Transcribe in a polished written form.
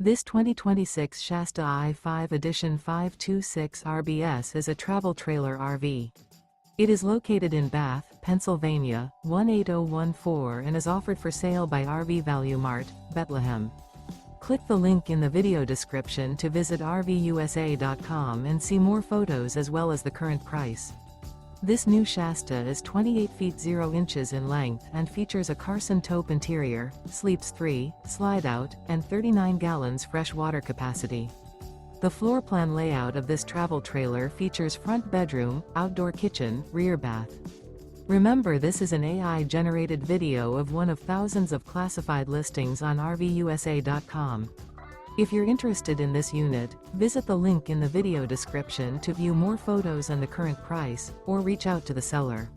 This 2026 Shasta I-5 Edition 526 RBS is a travel trailer RV. It is located in Bath, Pennsylvania, 18014 and is offered for sale by RV Value Mart, Behtlehem. Click the link in the video description to visit RVUSA.com and see more photos as well as the current price. This new Shasta is 28 feet 0 inches in length and features a Carson Taupe interior, sleeps 3, Slideout, and 39 gallons fresh water capacity. The floor plan layout of this travel trailer features front bedroom, outdoor kitchen, rear bath. Remember, this is an AI-generated video of one of thousands of classified listings on RVUSA.com. If you're interested in this unit, visit the link in the video description to view more photos and the current price, or reach out to the seller.